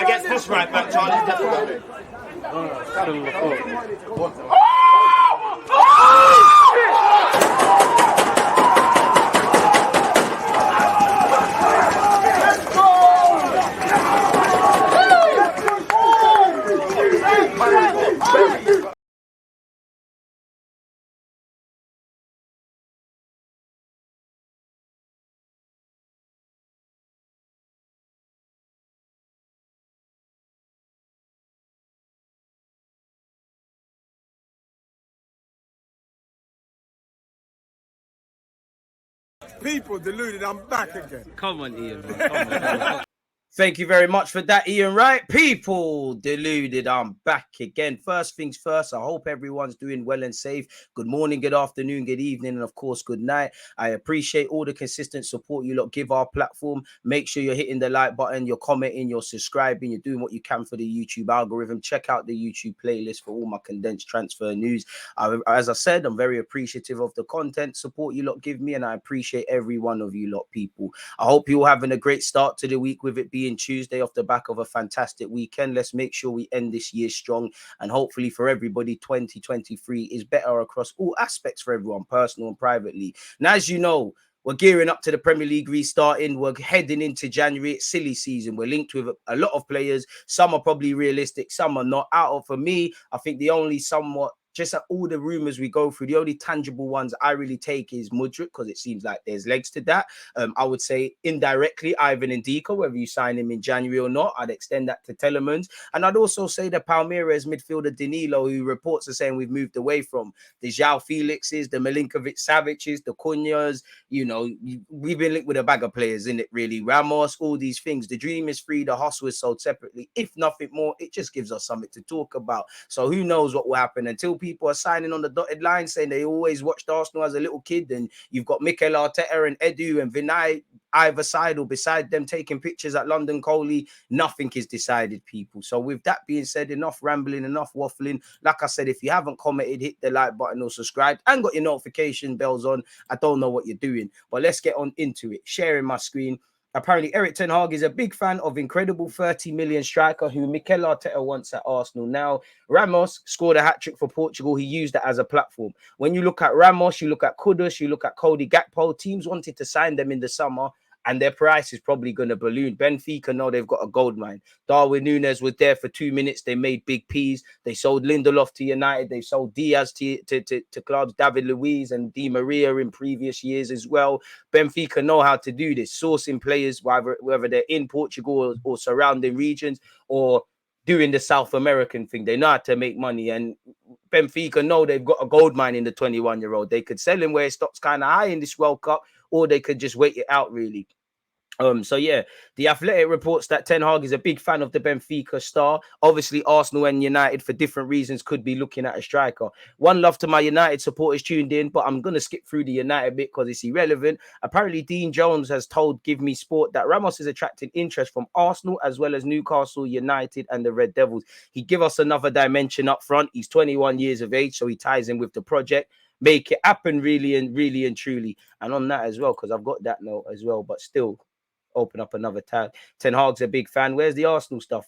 Against this right back, Charlie, definitely. People, deluded, I'm back again. Come on, Ian. Come on. Thank you very much for that, Ian Wright. People, deluded, I'm back again. First things first, I hope everyone's doing well and safe. Good morning, good afternoon, good evening, and of course, good night. I appreciate all the consistent support you lot give our platform. Make sure you're hitting the like button, you're commenting, you're subscribing, you're doing what you can for the YouTube algorithm. Check out the YouTube playlist for all my condensed transfer news. As I said, I'm very appreciative of the content support you lot give me, and I appreciate every one of you lot, people. I hope you're all having a great start to the week with it being Tuesday off the back of a fantastic weekend. Let's make sure we end this year strong, and hopefully for everybody 2023 is better across all aspects for everyone, personal and privately. And as you know, we're gearing up to the Premier League restarting. We're heading into January. It's silly season. We're linked with a lot of players. Some are probably realistic, some are not. For me, I think the only somewhat, just at all the rumors we go through, the only tangible ones I really take is Mudryk, because it seems like there's legs to that. I would say indirectly Ivan Ndika, whether you sign him in January or not, I'd extend that to Telemans. And I'd also say the Palmeiras midfielder Danilo, who reports are saying we've moved away from. The João Felixes, the Milinkovic-Savic's, the Cunhas, we've been linked with a bag of players, in it really. Ramos, all these things. The dream is free, the hustle is sold separately. If nothing more, it just gives us something to talk about. So who knows what will happen until people are signing on the dotted line saying they always watched Arsenal as a little kid, and you've got Mikel Arteta and Edu and Vinay either side or beside them taking pictures at London Coley. Nothing is decided, people. So with that being said, enough rambling, enough waffling. Like I said, if you haven't commented, hit the like button or subscribed and got your notification bells on. I don't know what you're doing, but let's get on into it. Sharing my screen. Apparently, Erik ten Hag is a big fan of incredible 30 million striker who Mikel Arteta wants at Arsenal. Now, Ramos scored a hat-trick for Portugal. He used that as a platform. When you look at Ramos, you look at Kudus, you look at Cody Gakpo, teams wanted to sign them in the summer, and their price is probably going to balloon. Benfica know they've got a gold mine. Darwin Núñez was there for 2 minutes. They made big P's. They sold Lindelof to United. They sold Diaz to clubs, David Luiz and Di Maria in previous years as well. Benfica know how to do this, sourcing players, whether they're in Portugal or surrounding regions, or doing the South American thing. They know how to make money, and Benfica know they've got a gold mine in the 21-year-old. They could sell him where it stops kind of high in this World Cup, or they could just wait it out, really. So yeah, the Athletic reports that Ten Hag is a big fan of the Benfica star. Obviously, Arsenal and United, for different reasons, could be looking at a striker. One love to my United supporters tuned in, but I'm going to skip through the United bit because it's irrelevant. Apparently, Dean Jones has told Give Me Sport that Ramos is attracting interest from Arsenal as well as Newcastle United and the Red Devils. He give us another dimension up front. He's 21 years of age, so he ties in with the project. Make it happen, really and truly. And on that as well, because I've got that note as well, but still, open up another tab. Ten Hag's a big fan. Where's the Arsenal stuff?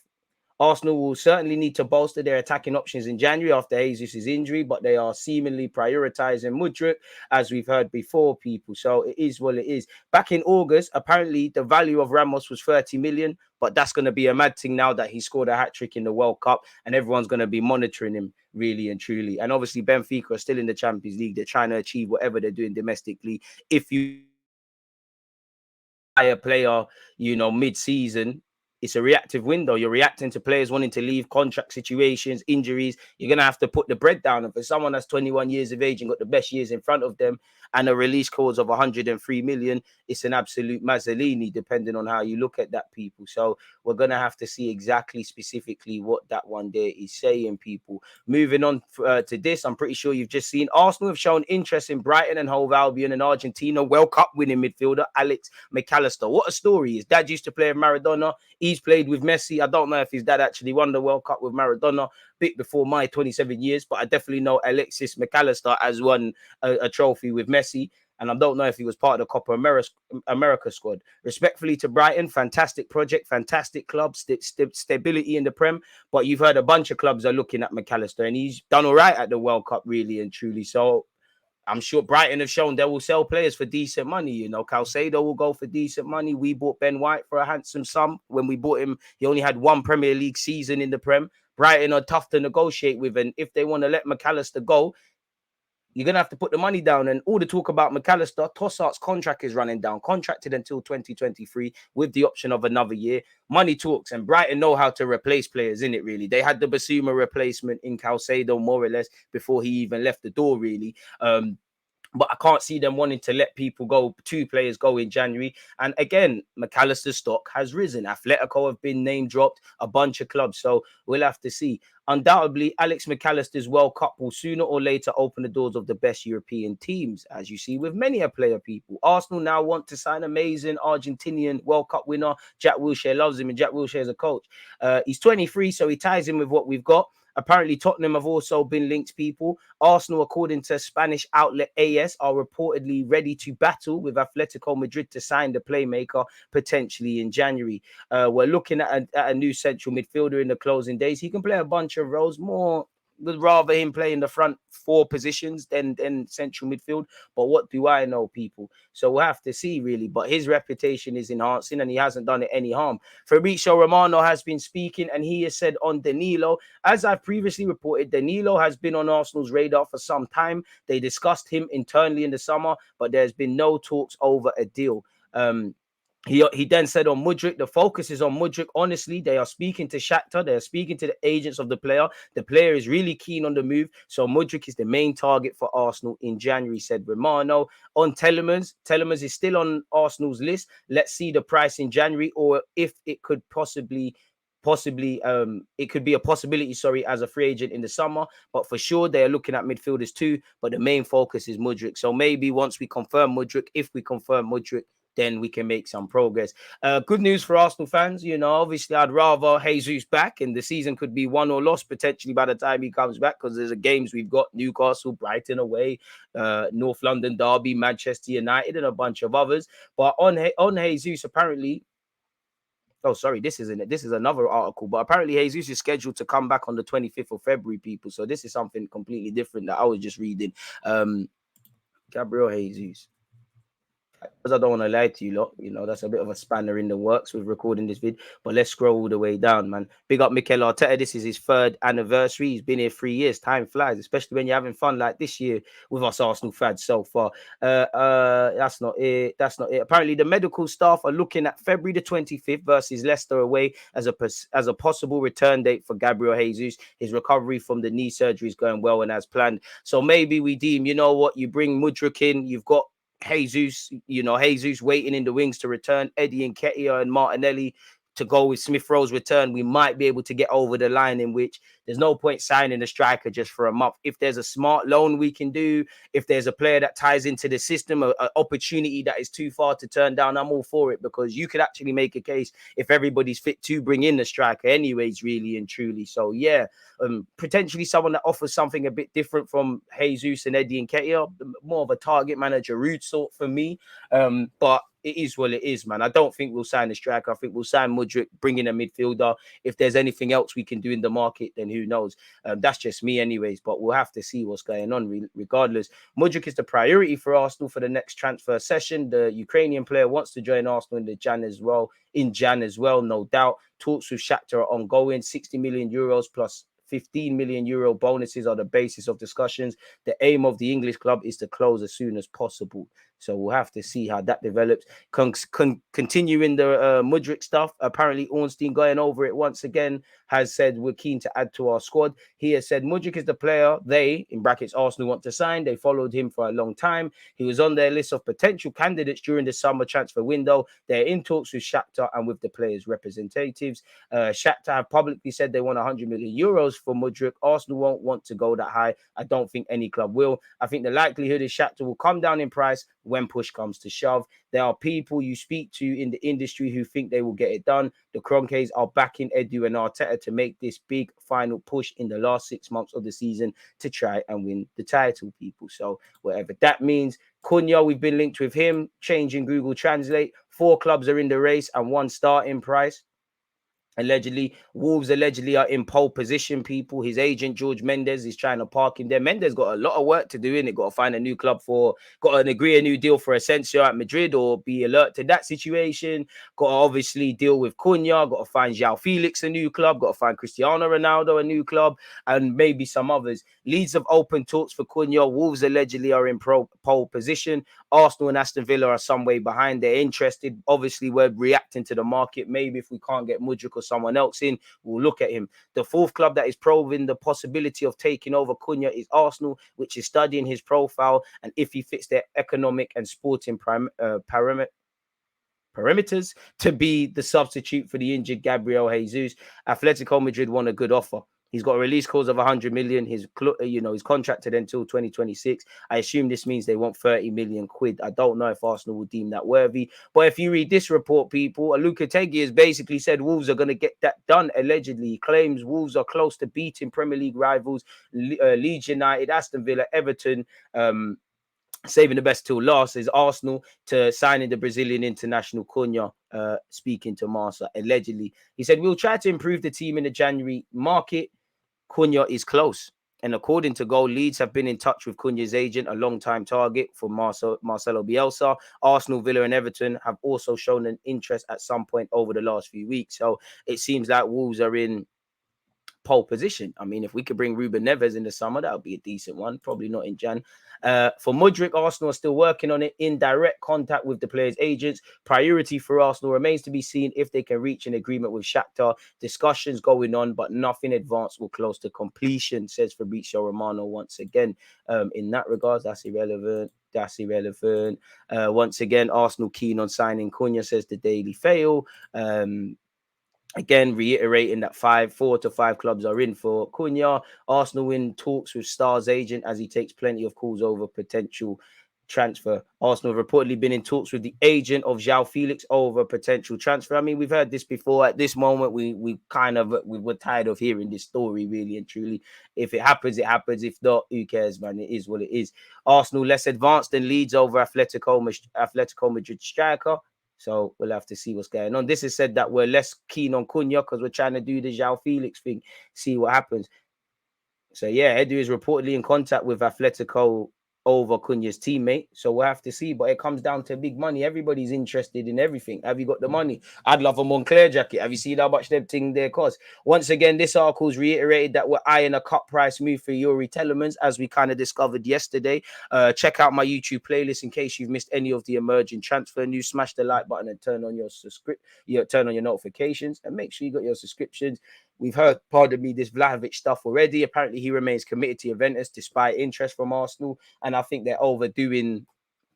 Arsenal will certainly need to bolster their attacking options in January after Jesus' injury, but they are seemingly prioritizing Mudryk, as we've heard before, people. So it is what it is. Back in August, apparently the value of Ramos was 30 million, but that's going to be a mad thing now that he scored a hat-trick in the World Cup, and everyone's going to be monitoring him, really and truly. And obviously Benfica are still in the Champions League. They're trying to achieve whatever they're doing domestically. If you a player, mid-season, it's a reactive window. You're reacting to players wanting to leave, contract situations, injuries. You're going to have to put the bread down. And for someone that's 21 years of age and got the best years in front of them and a release clause of 103 million, it's an absolute Mazzolini, depending on how you look at that, people. So we're going to have to see exactly specifically what that one there is saying, people. Moving on to this, I'm pretty sure you've just seen Arsenal have shown interest in Brighton and Hove Albion and Argentina World Cup winning midfielder Alexis Mac Allister. What a story. His dad used to play with Maradona. He's played with Messi. I don't know if his dad actually won the World Cup with Maradona, bit before my 27 years, but I definitely know Alexis Mac Allister has won a trophy with Messi. and I don't know if he was part of the Copa America squad. Respectfully to Brighton, fantastic project, fantastic club, stability in the Prem. But you've heard a bunch of clubs are looking at Mac Allister, and he's done all right at the World Cup, really and truly. So I'm sure Brighton have shown they will sell players for decent money. You know, Caicedo will go for decent money. We bought Ben White for a handsome sum. When we bought him, he only had one Premier League season in the Prem. Brighton are tough to negotiate with, and if they want to let Mac Allister go, you're going to have to put the money down. And all the talk about Mac Allister, Tossart's contract is running down, contracted until 2023 with the option of another year. Money talks, and Brighton know how to replace players, in it really. They had the Basuma replacement in Caicedo, more or less, before he even left the door, really. But I can't see them wanting to let people go, 2 players go in January. And again, Mac Allister's stock has risen. Atletico have been name dropped, a bunch of clubs. So we'll have to see. Undoubtedly, Alex Mac Allister's World Cup will sooner or later open the doors of the best European teams, as you see with many a player people. Arsenal now want to sign amazing Argentinian World Cup winner. Jack Wilshere loves him, and Jack Wilshere is a coach. He's 23, so he ties in with what we've got. Apparently, Tottenham have also been linked, people. Arsenal, according to Spanish outlet AS, are reportedly ready to battle with Atletico Madrid to sign the playmaker potentially in January. We're looking at a new central midfielder in the closing days. He can play a bunch of roles, would rather him play in the front 4 positions than central midfield. But what do I know, people? So we'll have to see, really. But his reputation is enhancing, and he hasn't done it any harm. Fabrizio Romano has been speaking, and he has said on Danilo, as I've previously reported, Danilo has been on Arsenal's radar for some time. They discussed him internally in the summer, but there's been no talks over a deal. He then said on Mudryk, the focus is on Mudryk. Honestly, they are speaking to Shakhtar. They are speaking to the agents of the player. The player is really keen on the move. So Mudryk is the main target for Arsenal in January, said Romano. On Telemans is still on Arsenal's list. Let's see the price in January, or if it could possibly it could be a possibility, as a free agent in the summer. But for sure, they are looking at midfielders too. But the main focus is Mudryk. So maybe once we confirm Mudryk, if we confirm Mudryk, then we can make some progress. Good news for Arsenal fans. You know, obviously, I'd rather Jesus back, and the season could be won or lost potentially by the time he comes back, because there's the games we've got: Newcastle, Brighton away, North London Derby, Manchester United, and a bunch of others. But on Jesus, apparently. Oh, sorry, this is another article. But apparently, Jesus is scheduled to come back on the 25th of February, people. So this is something completely different that I was just reading. Gabriel Jesus. Because I don't want to lie to you lot, you know, that's a bit of a spanner in the works with recording this vid. But let's scroll all the way down, man. Big up Mikel Arteta. This is his 3rd anniversary. He's been here 3 years. Time flies, especially when you're having fun like this year with us Arsenal fans so far. That's not it. Apparently, the medical staff are looking at February the 25th versus Leicester away as a possible return date for Gabriel Jesus. His recovery from the knee surgery is going well and as planned. So maybe we deem, you know what, you bring Mudryk in, you've got Jesus waiting in the wings to return, Eddie Nketiah and Martinelli to go with Smith Rowe's return. We might be able to get over the line, in which there's no point signing a striker just for a month. If there's a smart loan we can do, if there's a player that ties into the system, an opportunity that is too far to turn down, I'm all for it, because you could actually make a case if everybody's fit to bring in the striker anyways, really and truly. So yeah, potentially someone that offers something a bit different from Jesus and Eddie Nketiah, more of a target manager route sort for me. But it is what it is, man. I don't think we'll sign a striker. I think we'll sign Mudryk, bring in a midfielder. If there's anything else we can do in the market, then who knows? That's just me anyways, but we'll have to see what's going on regardless. Mudryk is the priority for Arsenal for the next transfer session. The Ukrainian player wants to join Arsenal in Jan as well, no doubt. Talks with Shakhtar are ongoing. 60 million euros plus 15 million euro bonuses are the basis of discussions. The aim of the English club is to close as soon as possible. So we'll have to see how that develops. Continuing the Mudryk stuff, apparently Ornstein, going over it once again, has said we're keen to add to our squad. He has said Mudryk is the player they, in brackets Arsenal, want to sign. They followed him for a long time. He was on their list of potential candidates during the summer transfer window. They're in talks with Shakhtar and with the players' representatives. Shakhtar have publicly said they want 100 million euros for Mudryk. Arsenal won't want to go that high. I don't think any club will. I think the likelihood is Shakhtar will come down in price when push comes to shove. There are people you speak to in the industry who think they will get it done. The Kroenkes are backing Edu and Arteta to make this big final push in the last 6 months of the season to try and win the title, people. So whatever that means, Cunha, we've been linked with him. Changing Google Translate. 4 clubs are in the race and 1 starting price. Allegedly, Wolves allegedly are in pole position, people. His agent, George Mendes, is trying to park him there. Mendes got a lot of work to do in it. Got to find a new club got to agree a new deal for Asensio at Madrid or be alert to that situation. Got to obviously deal with Cunha. Got to find João Felix a new club. Got to find Cristiano Ronaldo a new club and maybe some others. Leeds have opened talks for Cunha. Wolves allegedly are in pole position. Arsenal and Aston Villa are some way behind. They're interested. Obviously, we're reacting to the market. Maybe if we can't get Mudryk or someone else in, we'll look at him. The 4th club that is probing the possibility of taking over Cunha is Arsenal, which is studying his profile and if he fits their economic and sporting parameters to be the substitute for the injured Gabriel Jesus. Atletico Madrid want a good offer. He's got a release clause of 100 million. He's contracted until 2026. I assume this means they want 30 million quid. I don't know if Arsenal will deem that worthy. But if you read this report, people, Lopetegui has basically said Wolves are going to get that done, allegedly. He claims Wolves are close to beating Premier League rivals, Leeds United, Aston Villa, Everton, saving the best till last is Arsenal to signing the Brazilian international Cunha, speaking to Marca, allegedly. He said, we'll try to improve the team in the January market. Cunha is close. And according to Goal, Leeds have been in touch with Cunha's agent, a long-time target for Marcelo Bielsa. Arsenal, Villa and Everton have also shown an interest at some point over the last few weeks. So it seems like Wolves are in pole position. I mean, if we could bring Ruben Neves in the summer, that would be a decent one. Probably not in Jan. For Mudryk, Arsenal are still working on it in direct contact with the players' agents. Priority for Arsenal remains to be seen if they can reach an agreement with Shakhtar. Discussions going on, but nothing advanced or close to completion, says Fabrizio Romano once again. In that regard, that's irrelevant. Once again, Arsenal keen on signing Cunha, says the Daily Fail. Again, reiterating that 4 to 5 clubs are in for Cunha. Arsenal in talks with Star's agent as he takes plenty of calls over potential transfer. Arsenal have reportedly been in talks with the agent of João Felix over potential transfer. I mean, we've heard this before. At this moment, we were tired of hearing this story, really and truly. If it happens, it happens. If not, who cares, man? It is what it is. Arsenal less advanced than Leeds over Atletico Madrid striker. So we'll have to see what's going on. This is said that we're less keen on Cunha because we're trying to do the João Felix thing, see what happens. So yeah, Edu is reportedly in contact with Atletico over Cunha's teammate. So we'll have to see. But it comes down to big money. Everybody's interested in everything. Have you got the money? I'd love a Moncler jacket. Have you seen how much that thing there costs? Once again, this article's reiterated that we're eyeing a cut price move for Yuri Telemans, as we kind of discovered yesterday. Check out my YouTube playlist in case you've missed any of the emerging transfer news. Smash the like button and turn on your notifications, and make sure you got your subscriptions. We've heard, pardon me, this Vlahovic stuff already. Apparently, he remains committed to Juventus despite interest from Arsenal. And I think they're overdoing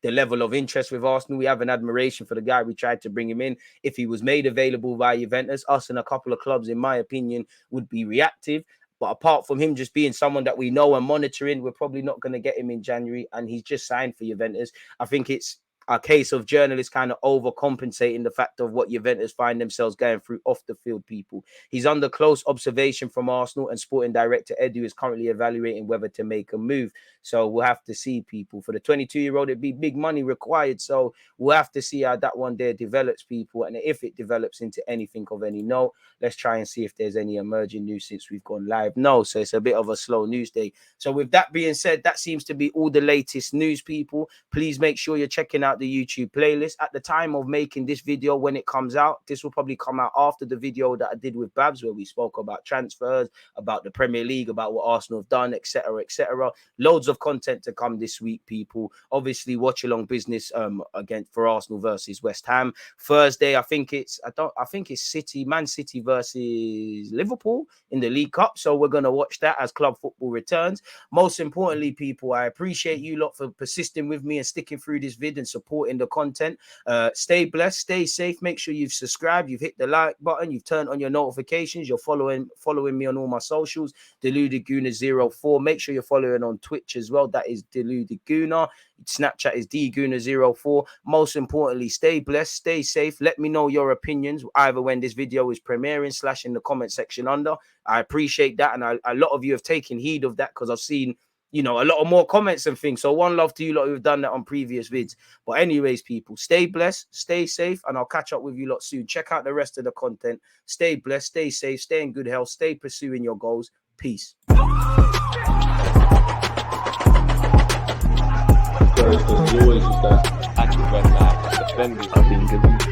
the level of interest with Arsenal. We have an admiration for the guy. We tried to bring him in. If he was made available by Juventus, us and a couple of clubs, in my opinion, would be reactive. But apart from him just being someone that we know and monitoring, we're probably not going to get him in January. And he's just signed for Juventus. I think it's a case of journalists kind of overcompensating the fact of what Juventus find themselves going through off the field, people. He's under close observation from Arsenal, and sporting director Edu is currently evaluating whether to make a move. So we'll have to see, people. For the 22-year-old, it'd be big money required. So we'll have to see how that one there develops, people. And if it develops into anything of any note, let's try and see if there's any emerging news since we've gone live. No, so it's a bit of a slow news day. So with that being said, that seems to be all the latest news, people. Please make sure you're checking out the YouTube playlist. At the time of making this video, when it comes out, this will probably come out after the video that I did with Babs, where we spoke about transfers, about the Premier League, about what Arsenal have done, etc., etc. Loads of content to come this week, people. Obviously, watch along business again for Arsenal versus West Ham. Thursday, I think it's Man City versus Liverpool in the League Cup. So we're gonna watch that as club football returns. Most importantly, people, I appreciate you lot for persisting with me and sticking through this vid and supporting the content. Stay blessed, stay safe. Make sure you've subscribed, you've hit the like button, you've turned on your notifications, you're following me on all my socials. Deluded Gooner 04. Make sure you're following on Twitch as well. That is Deluded Gooner. Snapchat is dgooner 04. Most importantly, stay blessed, stay safe. Let me know your opinions either when this video is premiering / in the comment section under. I appreciate that, and a lot of you have taken heed of that, because I've seen you know, a lot of more comments and things. So one love to you lot who've done that on previous vids. But anyways, people, stay blessed, stay safe, and I'll catch up with you lot soon. Check out the rest of the content. Stay blessed, stay safe, stay in good health, stay pursuing your goals. Peace. Always was that active red flag, defending.